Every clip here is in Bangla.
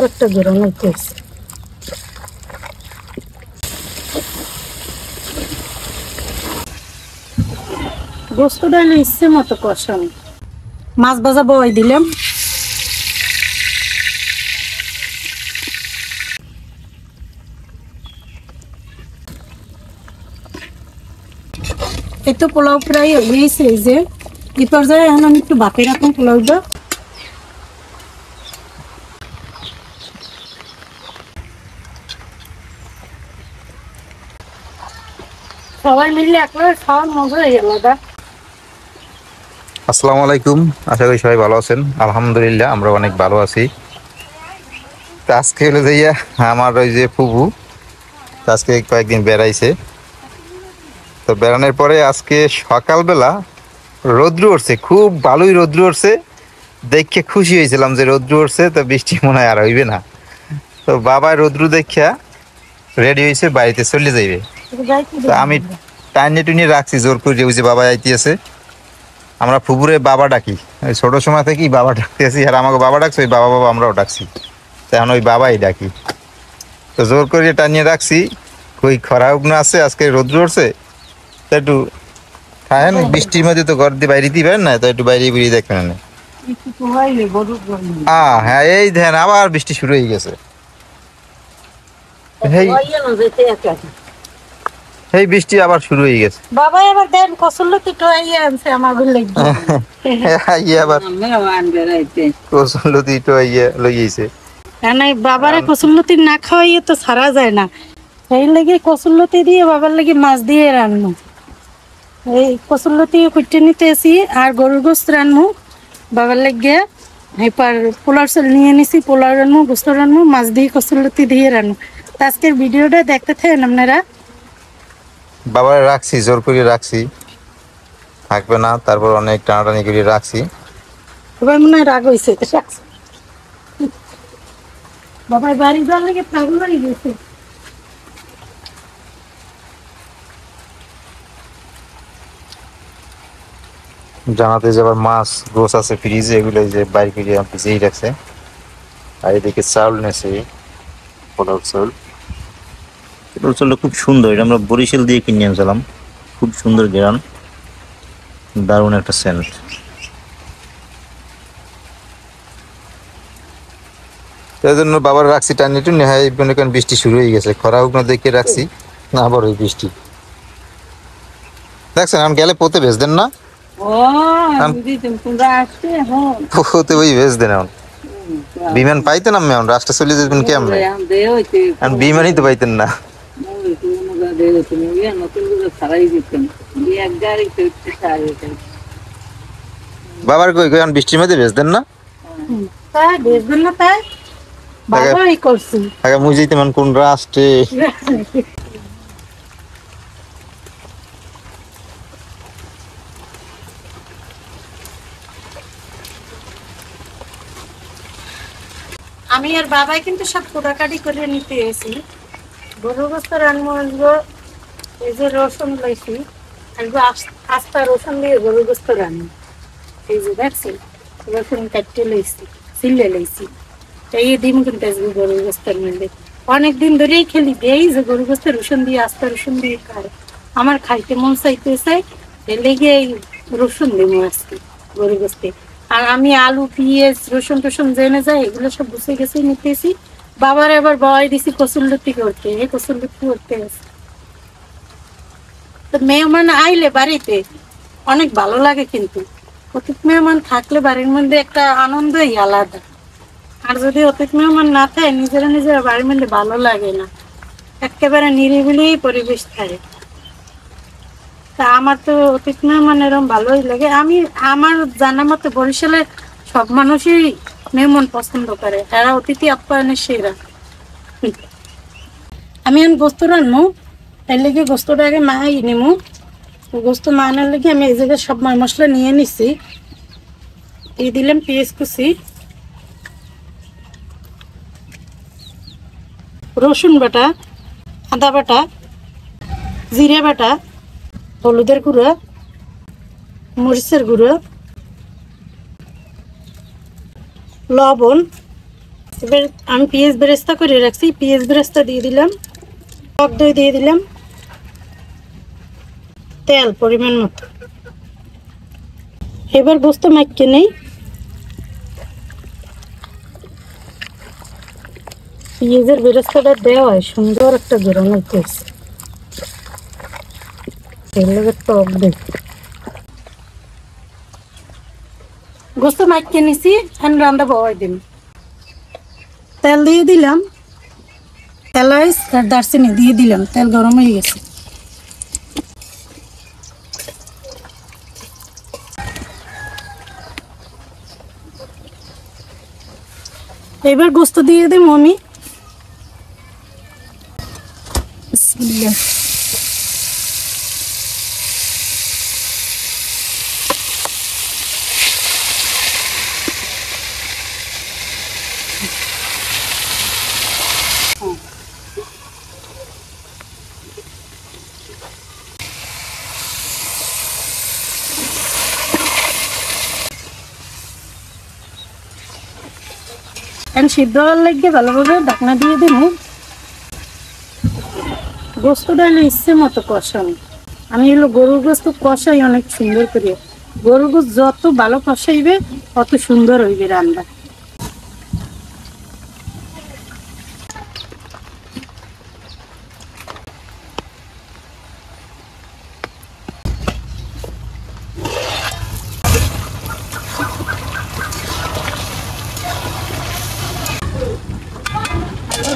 একটা গরম হইতেছে। গোস্ত ডালে ইচ্ছে মতো কষান। মাছ ভাজা বই দিলাম। এই তো পোলাও প্রায় হয়েছে। এই যে এই পর্যায়ে এখন আমি একটু বাপে রাখুন পোলাওটা। সবাই মিলে একবার খাওয়ার মজাই আলাদা। আসসালামু আলাইকুম, আশা করি সবাই ভালো আছেন। আলহামদুলিল্লাহ আমরা অনেক ভালো আছি। তো আজকে হলো যাইয়া আমার ওই যে ফুবু আজকে কয়েকদিন বেড়াইছে। তো বেড়ানোর পরে আজকে সকালবেলা রৌদ্র উঠছে, খুব ভালোই রৌদ্র উঠছে। দেখে খুশি হয়েছিলাম যে রৌদ্র উঠছে, তো বৃষ্টি মনে হয় আর হইবে না। তো বাবা রৌদ্র দেখিয়া রেডি হয়েছে, বাড়িতে চলে যাইবে। তো আমি টাইনে টুনিয়ে রাখছি জোর করে, ওই যে বাবা আইতেছে। আমরা ফুপুরে বাবা ডাকি, ওই ছোট সময় থেকেই বাবা ডাকতেছি, আর আমাকে বাবা ডাকছে, ওই বাবা বাবা আমরাও ডাকছি। এখন ওই বাবাই ডাকি। তো জোর করে টানিয়ে রাখছি। কই খরা উগনা আছে, আজকে রৌদ্র উঠছে, তো একটু খায়েন। বৃষ্টির মধ্যে তো ঘর দিয়ে বাইরে দিবেন না, তো একটু বাইরে বেরিয়ে দেখবেন না। হ্যাঁ, এই ধ্যান আবার বৃষ্টি শুরু হয়ে গেছে। এই বৃষ্টি আবার শুরু হয়ে গেছে। বাবা এবার দেন কসুল্লতি টোয়াইয়া আনছে আমাদের লাগবে। আবার কসুল্লতি তো লইয়েছে। না বাবারে কসুল্লতি না খাওয়াইয়ে তো ছাড়া যায় না। সেই লাগে কসুল্লতি দিয়ে বাবার লাগে মাছ দিয়ে রান্না। এই কসুল্লতি কুটে নিতে এসি আর গরুর গোস্ত রান্নু বাবার লাগে। এরপর পোলার চাল নিয়ে নিছি, পোলাও রান্নু, গোস্ত রান্নু, মাছ দিয়ে কসুল্লতি দিয়ে রান্নু। আজকের ভিডিওটা দেখতে থাকেন আপনারা। বাবার রাখছি, জোর করে রাখছি, থাকবে না। তারপর অনেক টানাটানি করে রাখছি। সবাই মনে হয় রাগ হয়েছে। বাবার বাড়ি যাওয়ার লাগে পাগল হয়ে গেছে। জানাতে যে আবার মাছ গোছ আছে ফ্রিজে, এগুলো যে বাইরে করে ভিজেই রাখছে। আর এদিকে চাউল নেছে, পোলাও চাউল। পোলাও চাউলটা খুব সুন্দর, এটা আমরা বরিশাল দিয়ে কিনে আনছিলাম। খুব সুন্দর গ্রান, দারুণ একটা সেন্ট। এই জন্য বাবার রাখছি টানি টুনি। হ্যাঁ, কারণ বৃষ্টি শুরু হয়ে গেছে, খরা উগনা দেখে রাখছি না, আবার ওই বৃষ্টি দেখছেন। আমি গেলে পোতে ভেজ দেন না, পোতে ওই ভেজ দেন। এখন বিমান পাইতেন আমি, এখন রাস্তা চলে যেতেন কেমন? বিমানই তো পাইতেন না। বাবার কই কই বৃষ্টির মধ্যে ভেজ দেন না, তাই বেচবেন না? তাই বাবাই করছি। আগে মুই যেতে মান কোন রাষ্ট্রে। আমি আর বাবাই কিন্তু সব কোটাকাটি করে নিতে এসেছি। গরু গোস্ত রান্না আসবো। এই যে রসুন লাইছি, আসবো আস্তা রসুন দিয়ে গরু গোস্ত রান্না। এই যে দেখছি রসুন কাটতে লাইছি, সিলে লাইছি। এই দিন কিন্তু আসবো গরু গোস্তের মধ্যে। অনেকদিন ধরেই খেলি এই যে গরু গোস্ত রসুন দিয়ে, আস্তা রসুন দিয়ে খায়। আমার খাইতে মন চাইতেছে, লেগে এই রসুন দেবো আজকে গরু গোস্তে। আর আমি আলু পেঁয়াজ রসুন টসুন জেনে যাই, এগুলো সব গুছে গেছে নিতেছি। বাবার এবার বয় দিছি কসুল্লতি করতে, এই কসুল্লতি করতে আছে। তো মেহমান আইলে বাড়িতে অনেক ভালো লাগে, কিন্তু অতিথি মেহমান থাকলে বাড়ির মধ্যে একটা আনন্দই আলাদা। আর যদি অতিথি মেহমান না থাকে, নিজেরা নিজেরা বাড়ির মধ্যে ভালো লাগে না, একেবারে নিরিবিলি পরিবেশ থাকে। তা আমার তো অতিথি মেহমান এরকম ভালোই লাগে। আমি আমার জানা মতে বরিশালের সব মানুষই মেহমান পছন্দ করে, তারা অতিথি আপ্যায়নের সেরা। আমি এখন গোস্ত রান্নু, তাই লেগে গোস্তটা আগে মাই নিমু। গোস্ত মানার লেগে আমি এই জায়গায় সব মশলা নিয়ে নিছি। দিয়ে দিলাম পেঁয়াজ কুচি, রসুন বাটা, আদা বাটা, জিরে বাটা, হলুদের গুঁড়ো, মরিচের গুঁড়ো, লবণ। এবার আমি পেঁয়াজ বেরেস্তা করে রাখছি, পেঁয়াজ বেরেস্তা দিয়ে দিলাম, টক দই দিয়ে দিলাম, তেল পরিমাণ মতো। এবার গোস্ত মাখিয়ে নেই। পেঁয়াজের বেরেস্তাটা দেওয়া হয় সুন্দর একটা গরম হইতেছে, টক দই। গোস্ত মাখিয়ে নিছি, এখন রান্না বসাই দিন। তেল দিয়ে দিলাম, এলাচ আর দারচিনি দিয়ে দিলাম, তেল গরম হয়ে গেছে। এবার গোস্ত দিয়ে দিই আমি। বিসমিল্লাহ। সিদ্ধ হওয়ার লাগবে ভালোভাবে ঢাকনা দিয়ে দিব। গোস্তটা হলো ইচ্ছে মতো কষানো। আমি হলো গরুর গোস্ত কষাই অনেক সুন্দর করে। গরুর গোস্ত যত ভালো কষাইবে অত সুন্দর হইবে রান্না।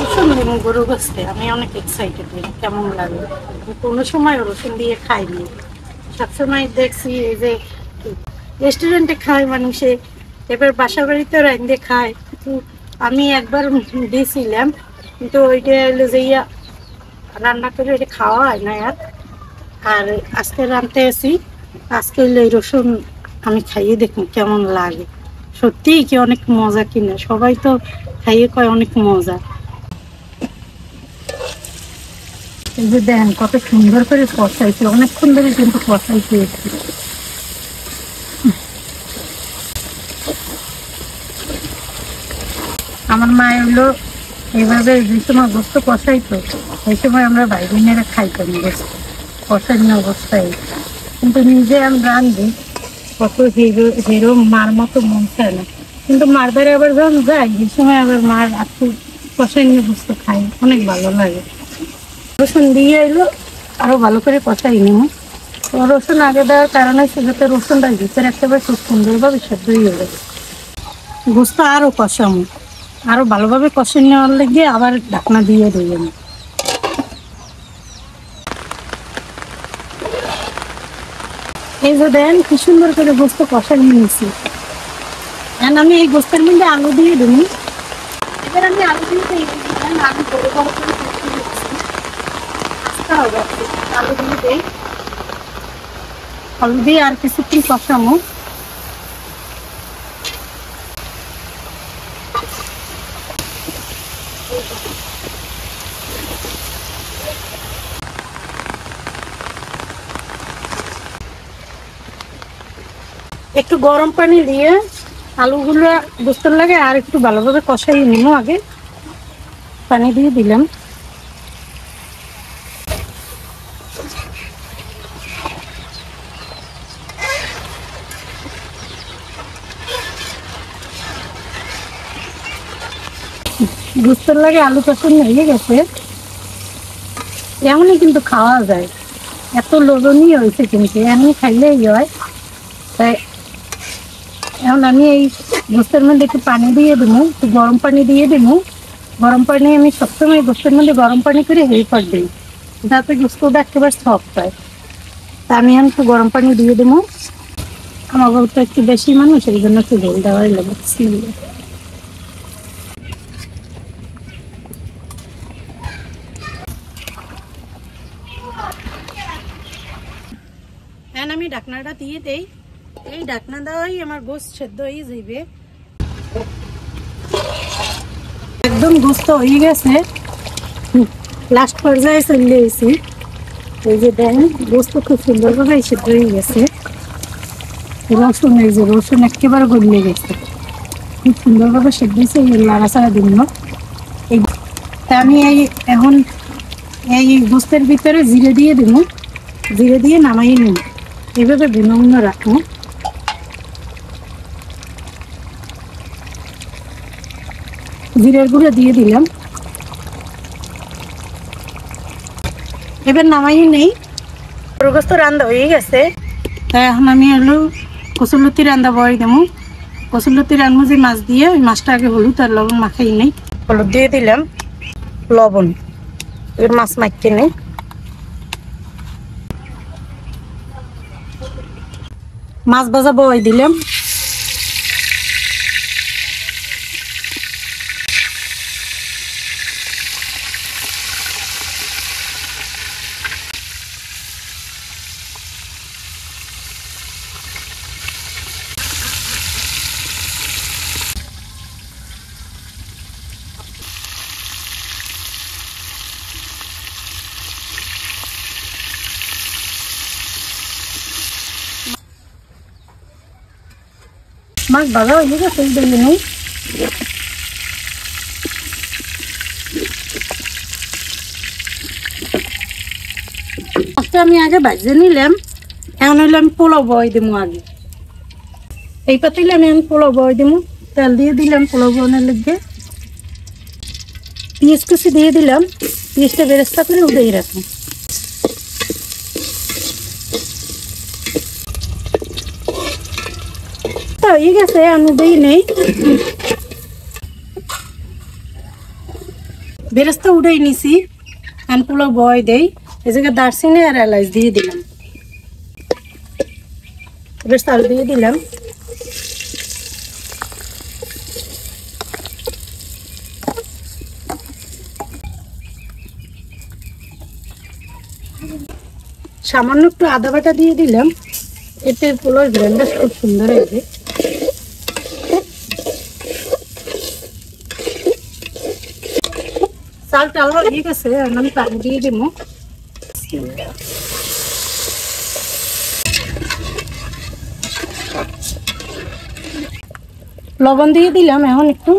রসুন এবং গরুর গোস্তে আমি অনেক এক্সাইটেড হই, কেমন লাগে। আমি কোনো সময় রসুন দিয়ে খাইনি, সবসময় দেখছি এই যে রেস্টুরেন্টে খায় মানুষে, এবার বাসা বাড়িতে রাঁধে খায়। কিন্তু আমি একবার দিয়েছিলাম, কিন্তু ওইটা হলো যে রান্না করে ওইটা খাওয়া হয় না আর। আর আজকে রাঁধতে আসি, আজকে হইলো এই রসুন আমি খাইয়ে দেখুন কেমন লাগে। সত্যিই কি অনেক মজা কিনা, সবাই তো খাইয়ে কয় অনেক মজা। এই যে দেখেন কত সুন্দর করে কষাইছে, অনেকক্ষণ ধরে কিন্তু কষাইছে। আমার মা হলো এইভাবে যে সময় গোস্ত কষাইতো সেই সময় আমরা ভাই বোনেরা খাইতাম গোস্ত কষানো অবস্থায়। কিন্তু নিজে আমি রাঁধি কত হেরো মার মতো মন চায় না, কিন্তু মার দ্বারা আবার যখন যাই সেই সময় আবার মার একটু কষাইনি গোস্ত খাই, অনেক ভালো লাগে। রসুন দিয়ে এলো আরো ভালো করে কষাই নিব। রসুন আগে দেওয়ার কারণে সেটাতে রসুনটা ভিতরে একেবারে খুব সুন্দরভাবে সেদ্ধ হয়ে যাবে। গোস্ত আরো কষাবো, আরো ভালোভাবে কষে নেওয়ার লেগে আবার ঢাকনা দিয়ে দেবেন। এই যে দেন কি সুন্দর করে গোস্ত কষা নিয়েছি। এখন আমি এই গোস্তের মধ্যে আলু দিয়ে দেবো। এবার আমি আলু দিয়ে দিই, আলু বড় বড় করে আলু দিয়ে দিই। আলু দিয়ে আর কিছুক্ষণ কষাবো। একটু গরম পানি দিয়ে আলুগুলো গোস্তের লাগে আর একটু ভালোভাবে কষাই নিব। আগে পানি দিয়ে দিলাম। গোস্তের লাগে আলু কষানো হয়ে গেছে, এমনই কিন্তু খাওয়া যায়, এত লোভনীয় হয়েছে কিন্তু এমনি খাইলেই হয়। তাই এখন আমি এই গোস্তের মধ্যে একটু পানি দিয়ে দেবো, একটু গরম পানি দিয়ে দেবো। গরম পানি আমি সবসময় গোস্তের মধ্যে গরম পানি করে হেল্পার দিই, যাতে গোস্তটা একেবারে সফট হয়। তা আমি এখন একটু গরম পানি দিয়ে দেবো। আমার বলতে একটু বেশি মানুষ, এই জন্য একটু ঝোল দেওয়াই লাগে। এখন আমি ঢাকনাটা দিয়ে দেই। এই ঢাকনা দেওয়াই আমার গোস্ত সেদ্ধ হয়ে যাবে। একদম গোস্ত হয়ে গেছে, লাস্ট পর্যায়ে চলে এসেছি। এই যে দেখেন গোস্ত খুব সুন্দরভাবে সেদ্ধ হয়ে গেছে। রসুন, এই যে রসুন একেবারে গলিয়ে গেছে। খুব সুন্দরভাবে সেদ্ধ হয়েছে, এই নাড়াচাড়া দিব না। তা আমি এখন এই গোস্তের ভিতরে জিরে দিয়ে দেবো, জিরে দিয়ে নামাই নিব, এইভাবে ভিন্ন ভিন্ন রাখবো। জিরের গুঁড়ো দিয়ে দিলাম, এবার নামাই নেই। গরু গোস্ত রান্না হয়ে গেছে, তাই এখন আমি হলো কচুরলতি রান্না বয় দেবো। কচুরলতি রান্না যে মাছ দিয়ে, ওই মাছটা আগে হলুদ আর লবণ মাখাই নেই। হলুদ দিয়ে দিলাম, লবণ, এবার মাছ মাখতে নেই। মাছ ভাজা বয় দিলাম, মাছ ভাজা হয়ে গেছে, দিয়ে নেই। মাছটা আমি আগে ভাজে নিলাম, এখন হইলে আমি পোলাও বয় দেবো আগে। এই পাতিলে আমি এখন পোলাও বয় দেবো, তেল দিয়ে দিলাম পোলাও বনের লেগে, পেঁয়াজ কুচি দিয়ে দিলাম, পেঁয়াজটা বেরেস্তা করে উঠেই রাখবো। হয়ে গেছে, আমি দিই নেই, বেরেস্তা উঠেই নিছি। এখন পোলাও বয় দেই, এই জায়গায় দারচিনি আর এলাচ দিয়ে দিলাম, এবার চাল দিয়ে দিলাম। সামান্য একটু আদা বাটা দিয়ে দিলাম, এতে পোলাওর ব্র্যান্ডটা খুব সুন্দর হয়েছে। চাল টাল হয়ে গেছে, আমি পানি দিয়ে দিব। লবণ দিয়ে দিলাম এখন একটু,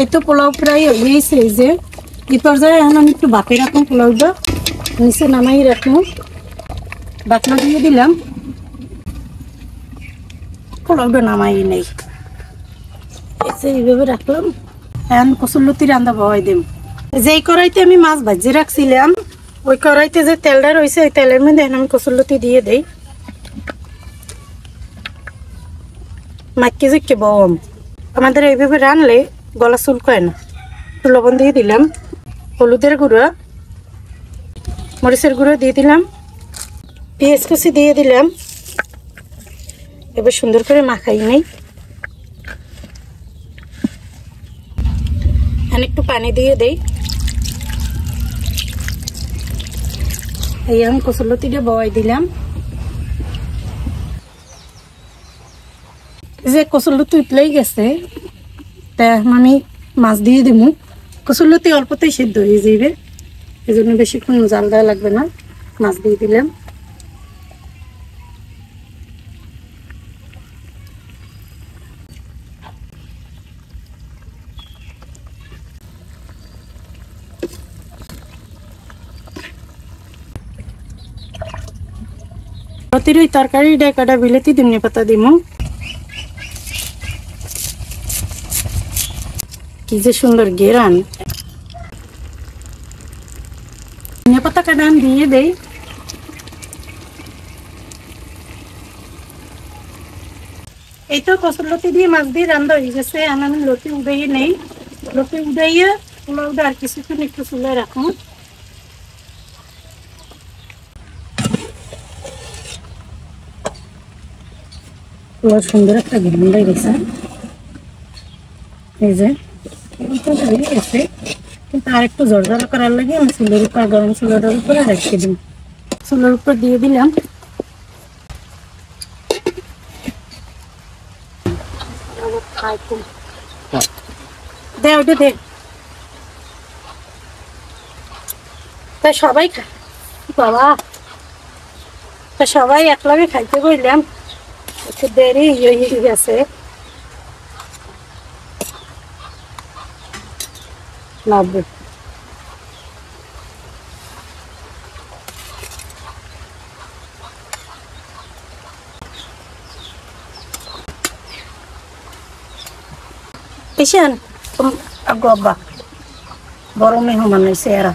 এই তো পোলাও প্রায় হয়েছে। এই যে এই পর্যায়ে এখন আমি একটু বাপে রাখুন, পোলাওটা নিচে নামাই রাখুন, বাটনা দিয়ে দিলাম, পোলাওটা নামাই নেই, এইভাবে রাখলাম। এখন কচুরলতি রান্না বয় দিম। যেই কড়াইতে আমি মাছ ভাজি রাখছিলাম, ওই কড়াইতে যে তেলটা রয়েছে, ওই তেলের মধ্যে আমি কচুরলতি দিয়ে দেই, মাইকে জুইকে বম। আমাদের এইভাবে রানলে গলা চুলকায় না। একটু লবণ দিয়ে দিলাম, হলুদের গুঁড়ো, মরিচের গুঁড়ো দিয়ে দিলাম, পেঁয়াজ কুচি দিয়ে দিলাম, এবার সুন্দর করে মাখাই নেই। আর একটু পানি দিয়ে দেই। এই আমি কচুরলতিটা বয় দিলাম, যে কচুরলতি উতলেই গেছে, তা আমি মাছ দিয়ে দেবো। কচুরলতি অল্পতেই সিদ্ধ হয়ে যাবে, এই জন্য বেশিক্ষণ জাল দেওয়া লাগবে না। মাছ দিয়ে দিলাম, ওই তরকারি ডাকাটা বিলেতি ধনিয়া পাতা দিব। কি যে সুন্দর ঘেরান, ধনিয়া পাতা কাটা দিয়ে দেই। এই তো কচুরলতি দিয়ে মাছ দিয়ে রান্না হয়ে গেছে। আমি লতি উড়াইয়ে নেই, লতি উড়াইয়ে পোলাওটা আর কিছুক্ষণ একটু চুলায় রাখুন। পোলাও সুন্দর একটা ঘ্রাণ গেছে, এই যে হয়ে গেছে। কিন্তু আর একটু জর্জরা করার লাগে আমি চুলের উপর, গরম চুলের উপরে রেখে দিই। চুলের উপর দিয়ে দিলাম, দে ওটা দে। তা সবাই বাবা, তা সবাই একলাগে খাইতে বললাম, একটু দেরি হয়ে গেছে। লাগবে Isian, aku apa? Baru mehuman ni sera.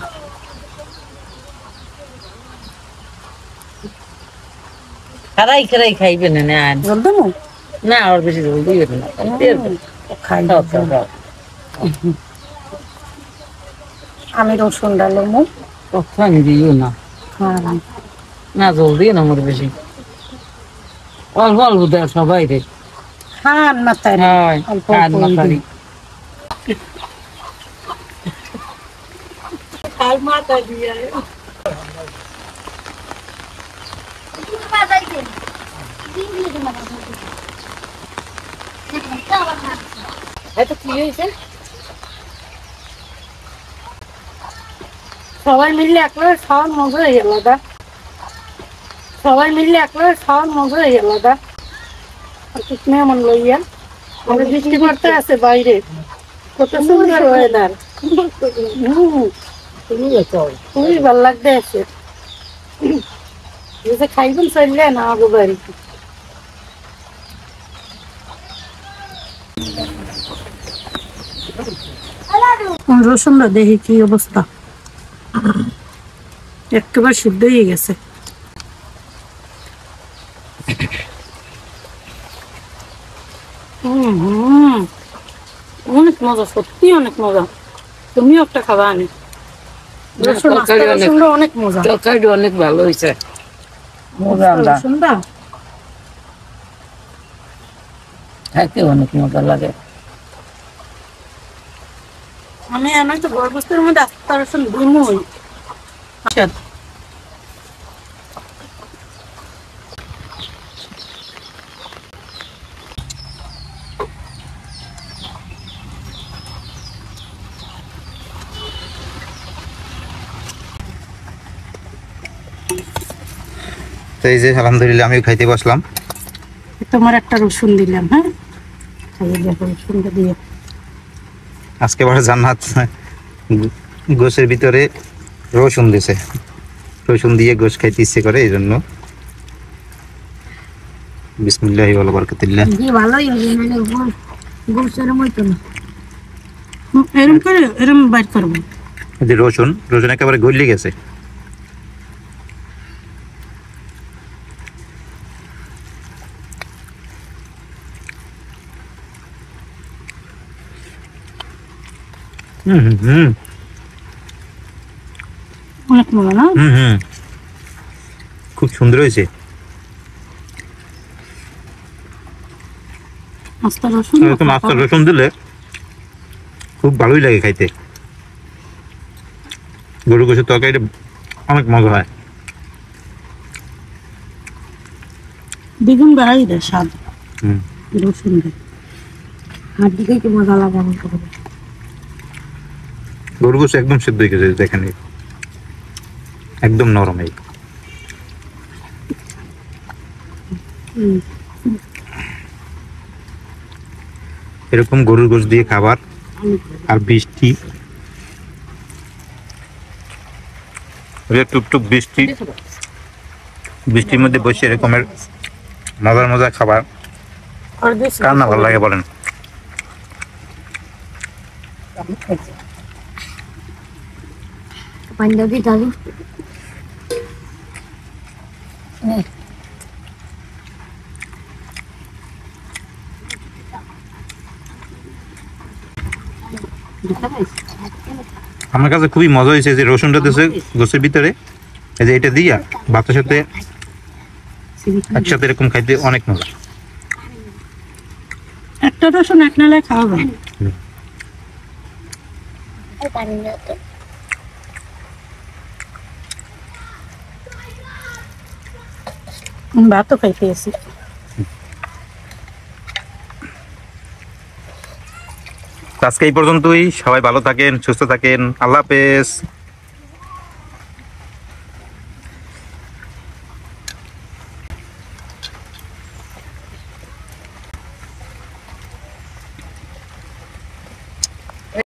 কারাই খাইবে না না Jolda mo? না আর বেশি জল দিবে না Khai. দাও, দাও, দাও। Ami rosun dalo mo. কথা আমি দিও না Haan. না জল দিও না আমার বেশি অল্প অল্প দেয় সবাই রে Haan matay. হয় খান মাথারি Khai mata diya. এটা কি হয়েছে সবাই মিললে একলাগে খাওয়ার মজাই আলাদা। সবাই মিললে একলাগে খাওয়ার মজাই আলাদা। আর কিছু মেহমান লইয়া আমাদের বৃষ্টি পড়তে আছে বাইরে, কত সুন্দর ওয়েদার। তুমি চল খুবই ভালো লাগতে আছে। যে খাইবেন চললে না আমাকে বাড়ি। রসুনটা দেখি কি অবস্থা, একেবারে সিদ্ধ হয়ে গেছে। অনেক মজা, সত্যি অনেক মজা। তুমিও একটা খাবা আনি। রসুনটা অনেক মজা। তরকারিটা অনেক ভালো হয়েছে রসুনটা খাইতে অনেক মজা লাগে আমি এমন তো গর্ভস্থের মধ্যে আস্তে রসুন ঘুমোই। আচ্ছা তো এই যে আলহামদুলিল্লাহ আমিও খাইতে বসলাম। তোমার একটা রসুন দিলাম। হ্যাঁ, খাইয়ে দেখো রসুনটা দিয়ে। আজকে আবার জান্নাত গোশের ভিতরে রসুন দিছে, রসুন দিয়ে গোশ খাইতে ইচ্ছে করে, এই জন্য বিসমিল্লাহি ওয়া বারাকাতুল্লাহ। জি ভালোই হবে, মানে গোসের মতো না। এরকম করে এরকম বাইট করবো। এই যে রসুন একেবারে গলে গেছে। অনেক মজা না? খুব সুন্দর হয়েছে। আস্তা রসুন, এরকম আস্ত রসুন দিলে খুব ভালোই লাগে খাইতে। গরু গোশের তরকারিটা অনেক মজা হয়। দ্বিগুণ বেড়াই দেয় স্বাদ হুম। রসুন দিয়ে। হাত দিকে কি মজা লাগে আমার কাছে। গরু গোশ একদম সেদ্ধ হয়ে গেছে, দেখেন এই। একদম নরম এই। এরকম গরুর গোশ দিয়ে খাবার আর বৃষ্টি, টুকটুক বৃষ্টি, বৃষ্টির মধ্যে বসে এরকমের মজার খাবার কার না ভালো লাগে বলেন? পাঞ্জাবি দাদু আমার কাছে খুবই মজা হয়েছে যে রসুনটা দিয়েছে গোশের ভিতরে, এই যে এটা দিয়া ভাতের সাথে একসাথে এরকম খাইতে অনেক মজা। একটা রসুন এক নালে খাওয়া যায়। ভাতও খাইতে আছি। আজকে এই পর্যন্তই, সবাই ভালো থাকেন, সুস্থ থাকেন, আল্লাহ হাফেজ।